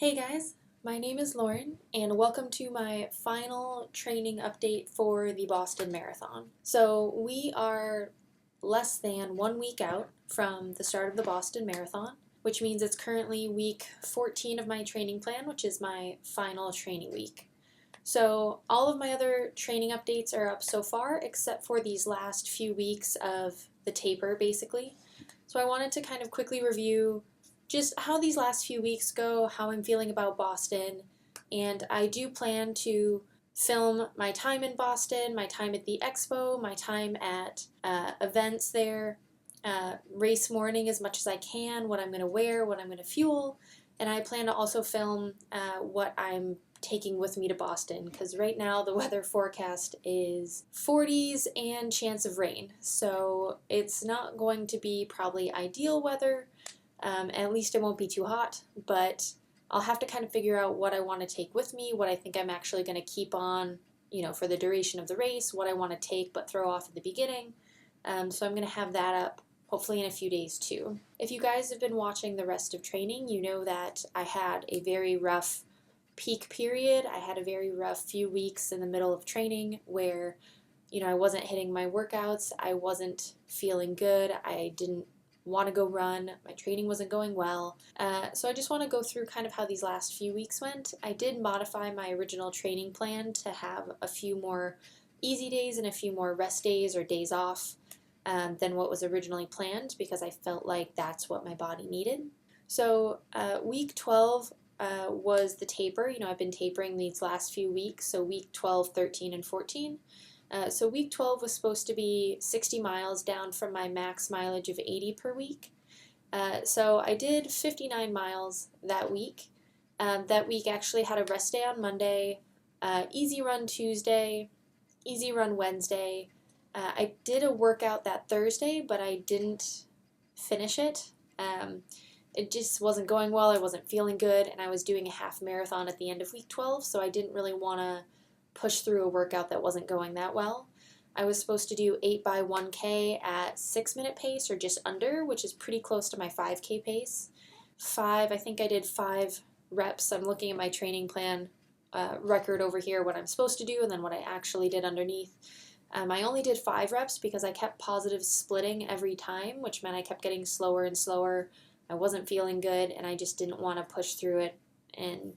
Hey guys, my name is Lauren, and welcome to my final training update for the Boston Marathon. So, we are less than 1 week out from the start of the Boston Marathon, which means it's currently week 14 of my training plan, which is my final training week. So, all of my other training updates are up so far, except for these last few weeks of the taper, basically. So, I wanted to kind of quickly review just how these last few weeks go, how I'm feeling about Boston, and I do plan to film my time in Boston, my time at the expo, my time at events there, race morning as much as I can, what I'm going to wear, what I'm going to fuel, and I plan to also film what I'm taking with me to Boston, because right now the weather forecast is 40s and chance of rain, so it's not going to be probably ideal weather. At least it won't be too hot, but I'll have to kind of figure out what I want to take with me, what I think I'm actually going to keep on, for the duration of the race, what I want to take but throw off at the beginning. So I'm going to have that up hopefully in a few days too. If you guys have been watching the rest of training, you know that I had a very rough peak period. I had a very rough few weeks in the middle of training where, I wasn't hitting my workouts, I wasn't feeling good, I didn't want to go run, my training wasn't going well. So I just want to go through kind of how these last few weeks went. I did modify my original training plan to have a few more easy days and a few more rest days or days off than what was originally planned because I felt like that's what my body needed. So week 12 was the taper. I've been tapering these last few weeks, so week 12, 13, and 14. So week 12 was supposed to be 60 miles down from my max mileage of 80 per week. So I did 59 miles that week. That week actually had a rest day on Monday, easy run Tuesday, easy run Wednesday. I did a workout that Thursday, but I didn't finish it. It just wasn't going well. I wasn't feeling good, and I was doing a half marathon at the end of week 12, so I didn't really want to push through a workout that wasn't going that well. I was supposed to do 8 by 1K at 6-minute pace or just under, which is pretty close to my 5K pace. I think I did 5 reps. I'm looking at my training plan record over here, what I'm supposed to do, and then what I actually did underneath. I only did 5 reps because I kept positive splitting every time, which meant I kept getting slower and slower. I wasn't feeling good, and I just didn't want to push through it and,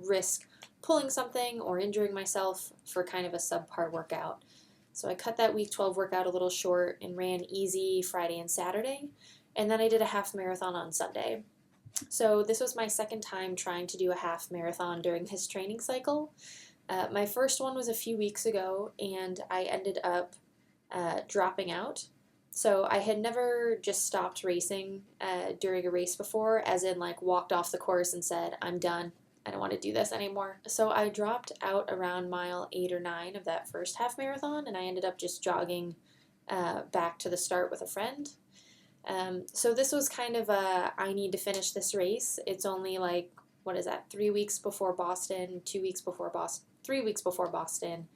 risk pulling something or injuring myself for kind of a subpar workout. So I cut that week 12 workout a little short and ran easy Friday and Saturday, and then I did a half marathon on Sunday. So this was my second time trying to do a half marathon during this training cycle. My first one was a few weeks ago, and I ended up dropping out. So I had never just stopped racing during a race before, as in like walked off the course and said, I'm done. I don't want to do this anymore. So I dropped out around mile 8 or 9 of that first half marathon, and I ended up just jogging back to the start with a friend. So this was kind of I need to finish this race. It's only 3 weeks before Boston, 2 weeks before Boston, 3 weeks before Boston.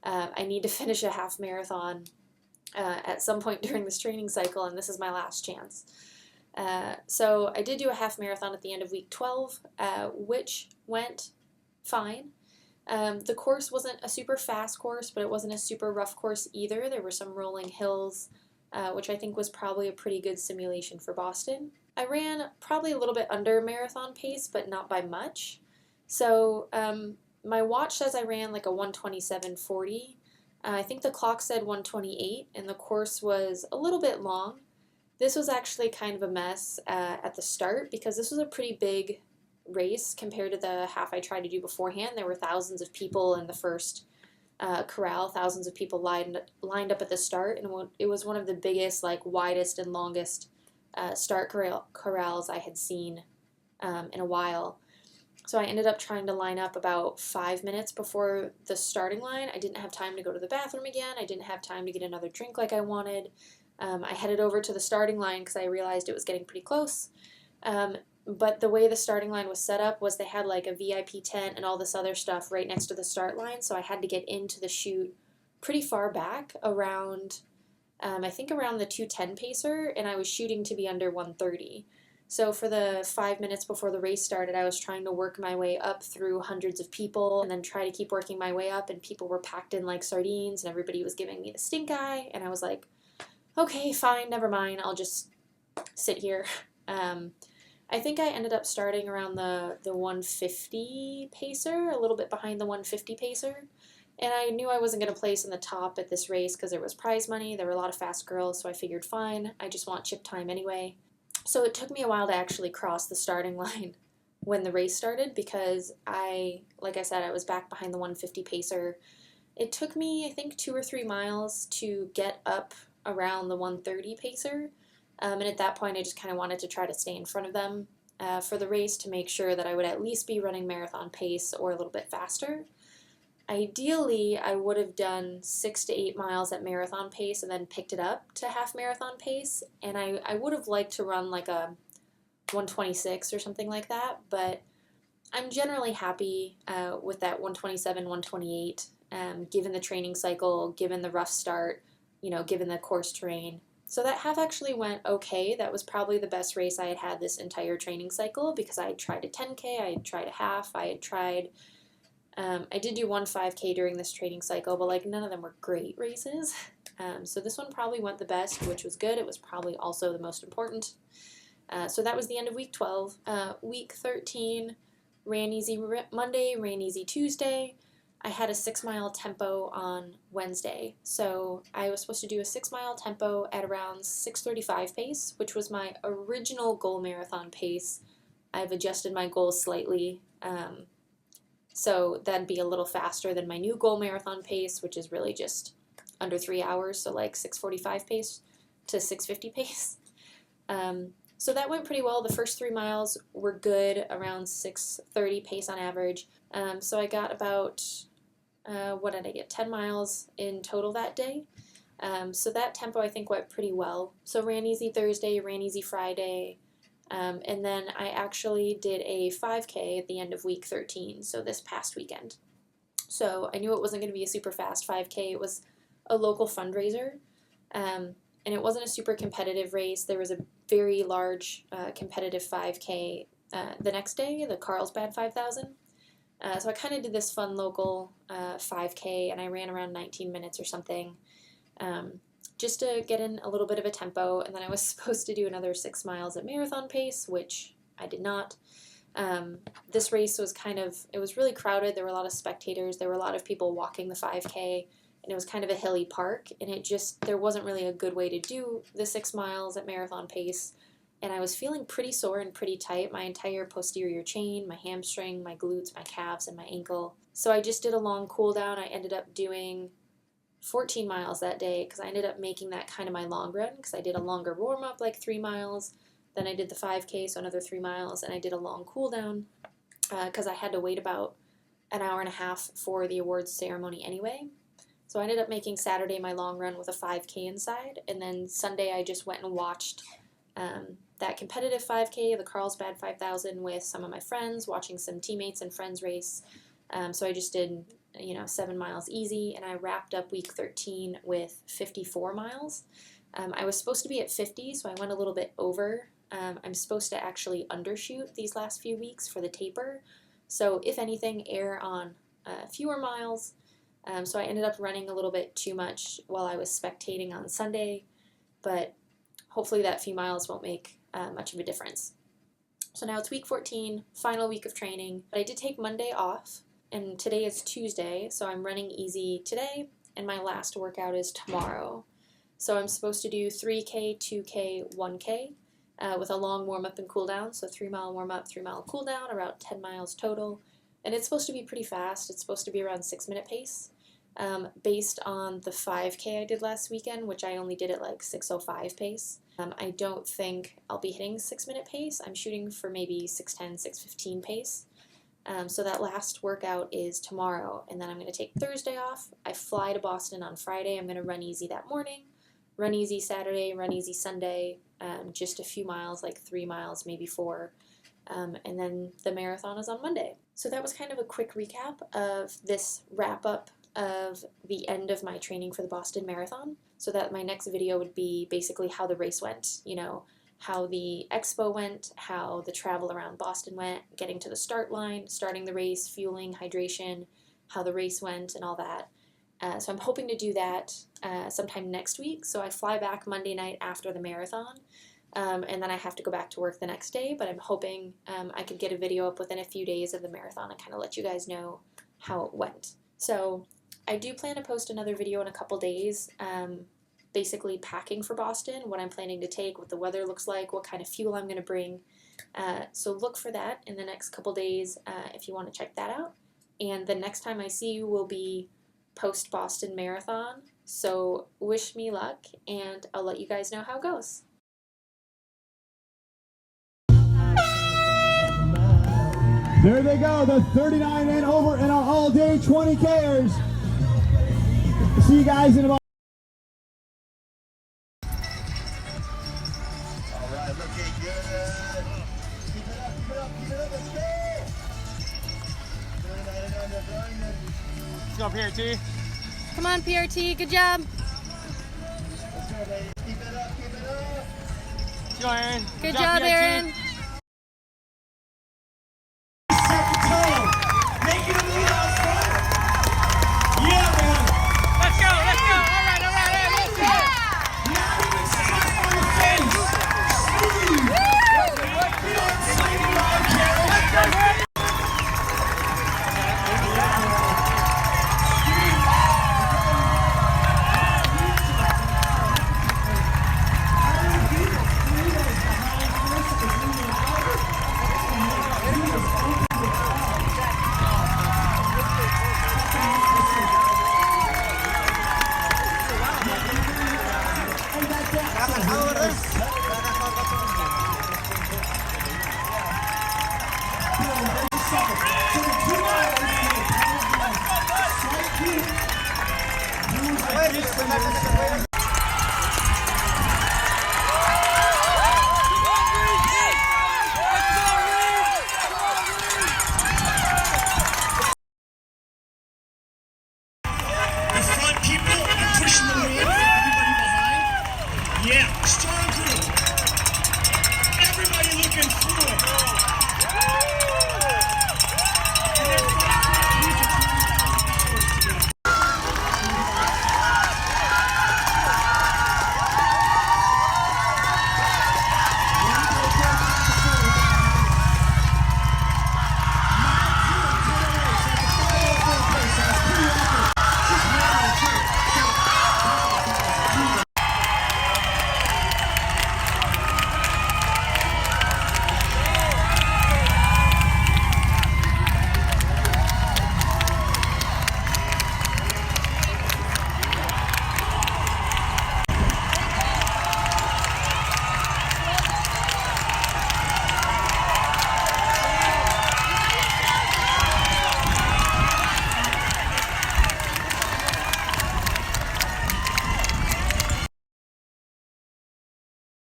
I need to finish a half marathon at some point during this training cycle, and this is my last chance. So I did do a half marathon at the end of week 12, which went fine. The course wasn't a super fast course, but it wasn't a super rough course either. There were some rolling hills, which I think was probably a pretty good simulation for Boston. I ran probably a little bit under marathon pace, but not by much. So my watch says I ran like a 1:27:40. I think the clock said 1:28, and the course was a little bit long. This was actually kind of a mess at the start because this was a pretty big race compared to the half I tried to do beforehand. There were thousands of people in the first corral, thousands of people lined up at the start, and it was one of the biggest, widest and longest start corrals I had seen in a while. So I ended up trying to line up about 5 minutes before the starting line. I didn't have time to go to the bathroom again. I didn't have time to get another drink like I wanted. I headed over to the starting line because I realized it was getting pretty close. But the way the starting line was set up was they had like a VIP tent and all this other stuff right next to the start line, so I had to get into the chute pretty far back around, I think around the 2:10 pacer, and I was shooting to be under 1:30. So for the 5 minutes before the race started, I was trying to work my way up through hundreds of people and then try to keep working my way up, and people were packed in like sardines and everybody was giving me the stink eye, and I was like, okay, fine, never mind, I'll just sit here. I think I ended up starting around the 150 pacer, a little bit behind the 150 pacer. And I knew I wasn't going to place in the top at this race because there was prize money. There were a lot of fast girls, so I figured fine, I just want chip time anyway. So it took me a while to actually cross the starting line when the race started because like I said, I was back behind the 150 pacer. It took me, I think, 2 or 3 miles to get up around the 130 pacer. And at that point, I just kind of wanted to try to stay in front of them for the race to make sure that I would at least be running marathon pace or a little bit faster. Ideally, I would have done 6 to 8 miles at marathon pace and then picked it up to half marathon pace. And I would have liked to run like a 126 or something like that, but I'm generally happy with that 127, 128, given the training cycle, given the rough start, given the course terrain. So that half actually went okay. That was probably the best race I had had this entire training cycle because I had tried a 10K, I had tried a half, I did do one 5K during this training cycle, but like none of them were great races. So this one probably went the best, which was good. It was probably also the most important. So that was the end of week 12. Week 13, ran easy Monday, ran easy Tuesday. I had a 6-mile tempo on Wednesday. So I was supposed to do a 6-mile tempo at around 6:35 pace, which was my original goal marathon pace. I've adjusted my goals slightly. So that'd be a little faster than my new goal marathon pace, which is really just under 3 hours. So like 6:45 pace to 6:50 pace. So that went pretty well. The first 3 miles were good, around 6:30 pace on average. So I got about, 10 miles in total that day. So that tempo I think went pretty well. So ran easy Thursday, ran easy Friday, and then I actually did a 5K at the end of week 13, so this past weekend. So I knew it wasn't going to be a super fast 5K. It was a local fundraiser, and it wasn't a super competitive race. There was a very large competitive 5K the next day, the Carlsbad 5,000. So I kind of did this fun local 5K, and I ran around 19 minutes or something, just to get in a little bit of a tempo, and then I was supposed to do another 6 miles at marathon pace, which I did not. This race was it was really crowded. There were a lot of spectators. There were a lot of people walking the 5K, and it was kind of a hilly park, and there wasn't really a good way to do the 6 miles at marathon pace, and I was feeling pretty sore and pretty tight, my entire posterior chain, my hamstring, my glutes, my calves, and my ankle. So I just did a long cool down. I ended up doing 14 miles that day because I ended up making that kind of my long run because I did a longer warm-up, like 3 miles, then I did the 5K, so another 3 miles, and I did a long cool down because I had to wait about an hour and a half for the awards ceremony anyway. So I ended up making Saturday my long run with a 5K inside, and then Sunday I just went and watched that competitive 5K, the Carlsbad 5,000, with some of my friends, watching some teammates and friends race. So I just did 7 miles easy, and I wrapped up week 13 with 54 miles. I was supposed to be at 50, so I went a little bit over. I'm supposed to actually undershoot these last few weeks for the taper, so if anything, err on fewer miles. So I ended up running a little bit too much while I was spectating on Sunday, but hopefully that few miles won't make much of a difference. So now it's week 14, final week of training, but I did take Monday off, and today is Tuesday, so I'm running easy today, and my last workout is tomorrow. So I'm supposed to do 3K, 2K, 1K with a long warm-up and cool-down, so 3-mile warm-up, 3-mile cool-down, around 10 miles total, and it's supposed to be pretty fast. It's supposed to be around 6-minute pace. Based on the 5K I did last weekend, which I only did at like 6:05 pace. I don't think I'll be hitting 6-minute pace. I'm shooting for maybe 6:10, 6:15 pace. So that last workout is tomorrow, and then I'm going to take Thursday off. I fly to Boston on Friday. I'm going to run easy that morning, run easy Saturday, run easy Sunday, just a few miles, like 3 miles, maybe 4. And then the marathon is on Monday. So that was kind of a quick recap of this wrap-up of the end of my training for the Boston Marathon, so that my next video would be basically how the race went, how the expo went, how the travel around Boston went, getting to the start line, starting the race, fueling, hydration, how the race went, and all that. So I'm hoping to do that sometime next week. So I fly back Monday night after the marathon, and then I have to go back to work the next day. But I'm hoping I could get a video up within a few days of the marathon and kind of let you guys know how it went. So I do plan to post another video in a couple days, basically packing for Boston, what I'm planning to take, what the weather looks like, what kind of fuel I'm going to bring. So look for that in the next couple days if you want to check that out. And the next time I see you will be post-Boston Marathon. So wish me luck, and I'll let you guys know how it goes. There they go, the 39 and over in our all-day 20Kers. See you guys in about... All right, looking good. Keep it up, keep it up, keep it up, let's go. Let's go, PRT. Come on, PRT, good job. Let's go, ladies. Keep it up, keep it up. Let's go, Aaron. Good job, PRT. Aaron.